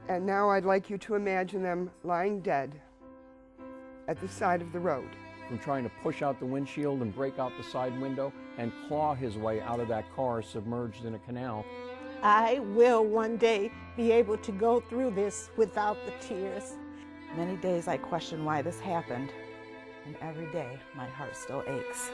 And now I'd like you to imagine them lying dead at the side of the road. From trying to push out the windshield and break out the side window and claw his way out of that car submerged in a canal. I will one day be able to go through this without the tears. Many days I question why this happened, and every day my heart still aches.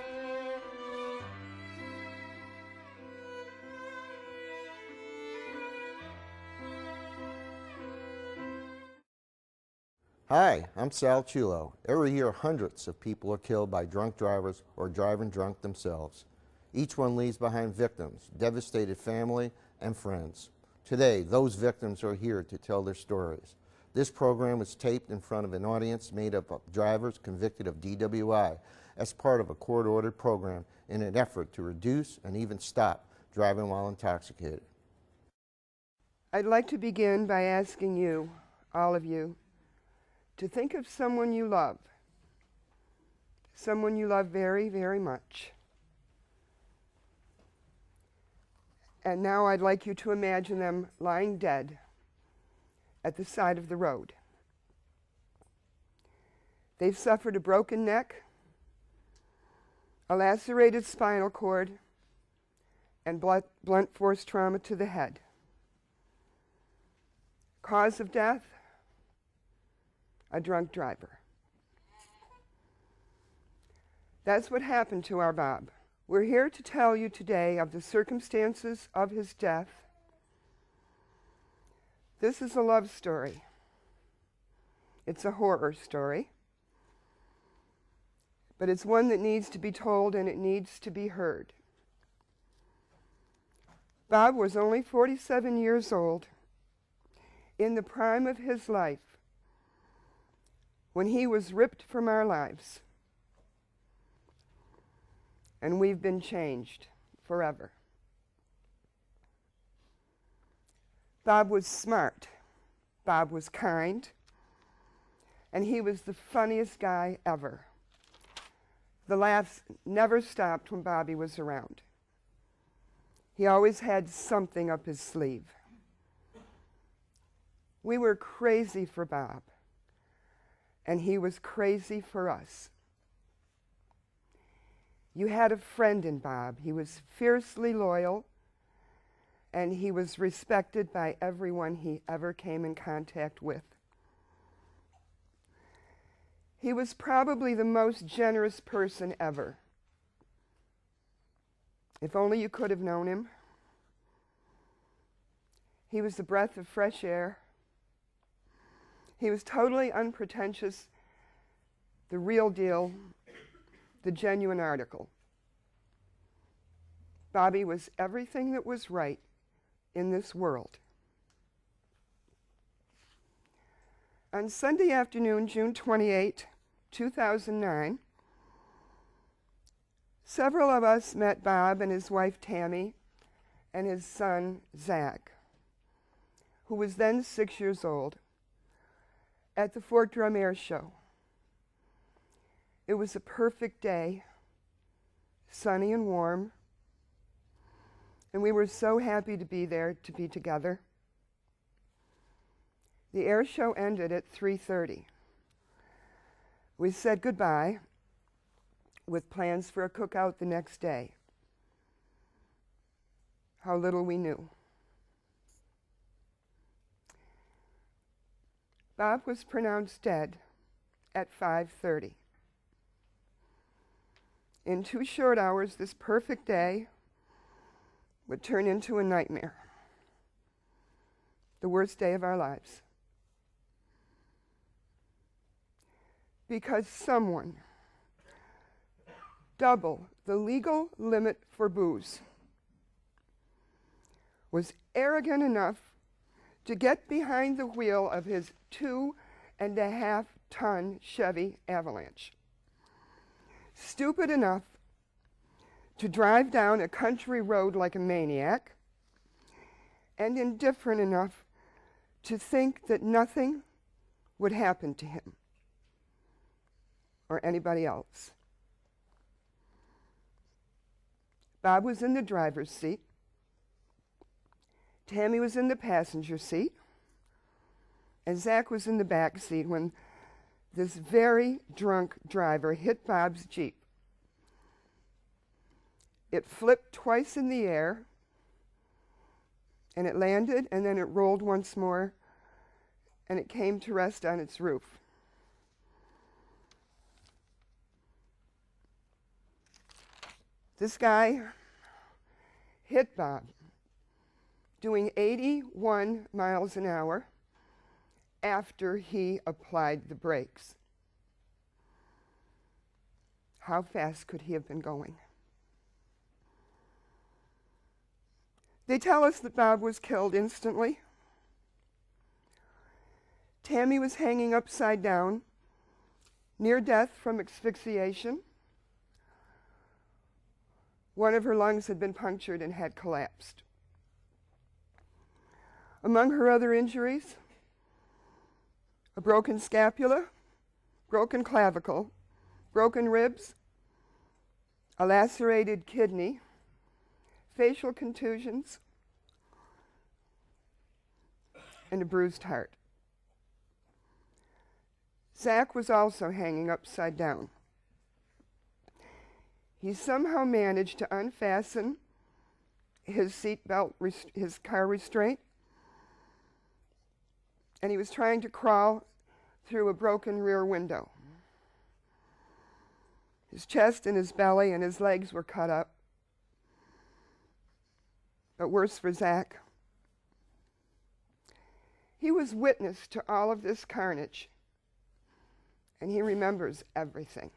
Hi, I'm Sal Chulo. Every year, hundreds of people are killed by drunk drivers or driving drunk themselves. Each one leaves behind victims, devastated family, and friends. Today, those victims are here to tell their stories. This program was taped in front of an audience made up of drivers convicted of DWI as part of a court-ordered program in an effort to reduce and even stop driving while intoxicated. I'd like to begin by asking you, all of you, to think of someone you love very, very much. And now I'd like you to imagine them lying dead at the side of the road. They've suffered a broken neck, a lacerated spinal cord, and blunt force trauma to the head. Cause of death? A drunk driver. That's what happened to our Bob. We're here to tell you today of the circumstances of his death. This is a love story. It's a horror story. But it's one that needs to be told and it needs to be heard. Bob was only 47 years old, in the prime of his life, when he was ripped from our lives. And we've been changed forever. Bob was smart. Bob was kind. And he was the funniest guy ever. The laughs never stopped when Bobby was around. He always had something up his sleeve. We were crazy for Bob. And he was crazy for us. You had a friend in Bob. He was fiercely loyal, and he was respected by everyone he ever came in contact with. He was probably the most generous person ever. If only you could have known him. He was a breath of fresh air. He was totally unpretentious, the real deal, the genuine article. Bobby was everything that was right in this world. On Sunday afternoon, June 28, 2009, several of us met Bob and his wife Tammy and his son Zach, who was then 6 years old, at the Fort Drum Air Show. It was a perfect day, sunny and warm, and we were so happy to be there, to be together. The air show ended at 3:30. We said goodbye with plans for a cookout the next day. How little we knew. Bob was pronounced dead at 5:30. In 2 short hours, this perfect day would turn into a nightmare. The worst day of our lives. Because someone, double the legal limit for booze, was arrogant enough to get behind the wheel of his 2.5-ton Chevy Avalanche. Stupid enough to drive down a country road like a maniac, and indifferent enough to think that nothing would happen to him or anybody else. Bob was in the driver's seat. Tammy was in the passenger seat. and Zach was in the back seat when this very drunk driver hit Bob's Jeep. It flipped twice in the air, and it landed, and then it rolled once more, and it came to rest on its roof. This guy hit Bob, doing 81 miles an hour after he applied the brakes. How fast could he have been going? They tell us that Bob was killed instantly. Tammy was hanging upside down, near death from asphyxiation. One of her lungs had been punctured and had collapsed. Among her other injuries, a broken scapula, broken clavicle, broken ribs, a lacerated kidney, facial contusions, and a bruised heart. Zach was also hanging upside down. He somehow managed to unfasten his seatbelt, his car restraint, and he was trying to crawl through a broken rear window. His chest and his belly and his legs were cut up. But worse for Zach, he was witness to all of this carnage, and he remembers everything.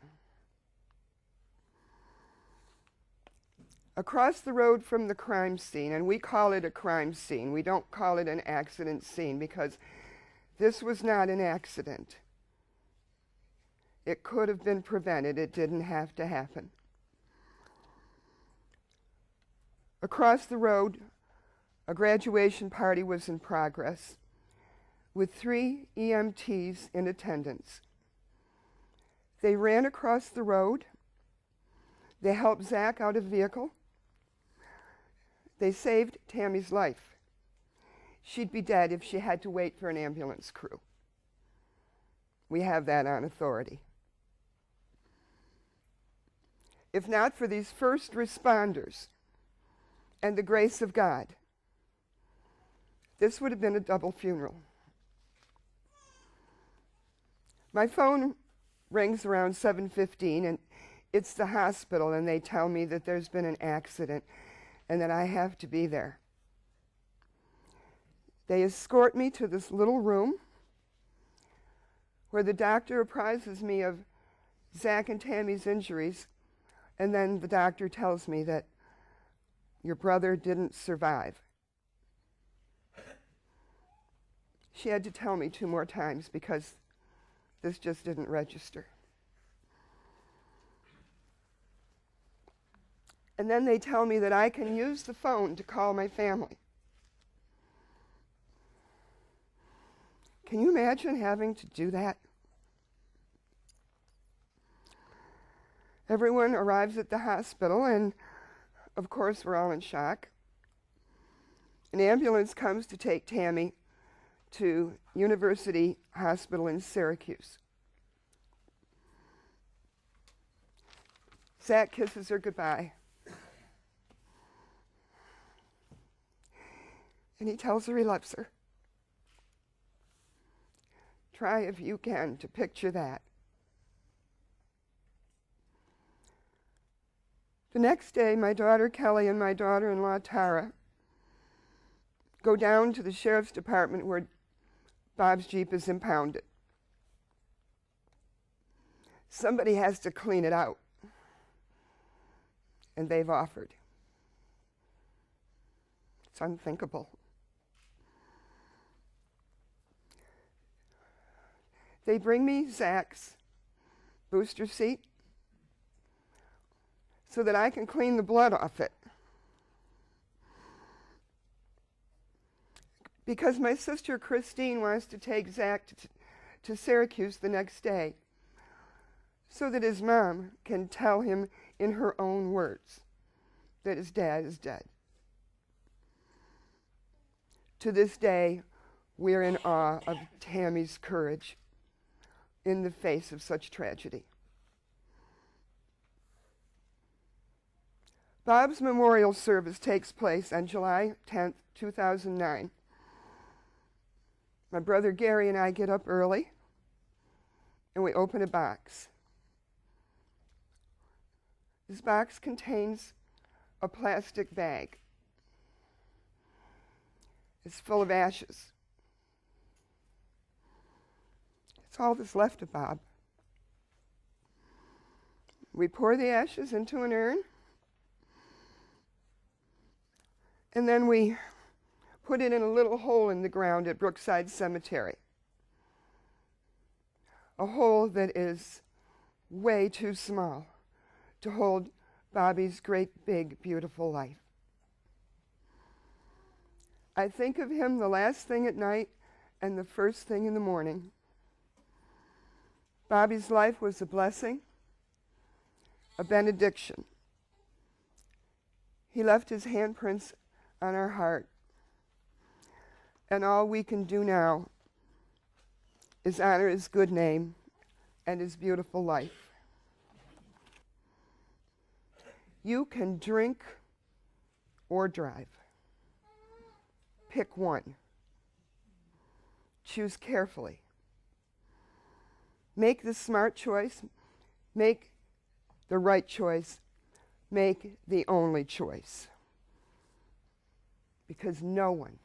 Across the road from the crime scene, and we call it a crime scene, we don't call it an accident scene because this was not an accident. It could have been prevented. It didn't have to happen. Across the road, a graduation party was in progress with 3 EMTs in attendance. They ran across the road. They helped Zach out of the vehicle. They saved Tammy's life. She'd be dead if she had to wait for an ambulance crew. We have that on authority. If not for these first responders and the grace of God, this would have been a double funeral. My phone rings around 7:15, and it's the hospital, and they tell me that there's been an accident and that I have to be there. They escort me to this little room where the doctor apprises me of Zach and Tammy's injuries, and then the doctor tells me that your brother didn't survive. She had to tell me 2 more times because this just didn't register. And then they tell me that I can use the phone to call my family. Can you imagine having to do that? Everyone arrives at the hospital, and of course we're all in shock. An ambulance comes to take Tammy to University Hospital in Syracuse. Zach kisses her goodbye. And he tells her he loves her. Try if you can to picture that. The next day, my daughter Kelly and my daughter-in-law Tara go down to the sheriff's department where Bob's Jeep is impounded. Somebody has to clean it out, and they've offered. It's unthinkable. They bring me Zach's booster seat so that I can clean the blood off it. Because my sister Christine wants to take Zach to Syracuse the next day so that his mom can tell him in her own words that his dad is dead. To this day, we're in awe of Tammy's courage in the face of such tragedy. Bob's memorial service takes place on July 10th, 2009. My brother Gary and I get up early and we open a box. This box contains a plastic bag. It's full of ashes. It's all that's left of Bob. We pour the ashes into an urn, and then we put it in a little hole in the ground at Brookside Cemetery. A hole that is way too small to hold Bobby's great, big, beautiful life. I think of him the last thing at night and the first thing in the morning. Bobby's life was a blessing, a benediction. He left his handprints on our heart, and all we can do now is honor his good name and his beautiful life. You can drink or drive. Pick one. Choose carefully. Make the smart choice. Make the right choice. Make the only choice. Because no one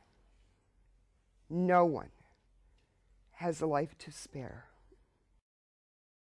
has a life to spare.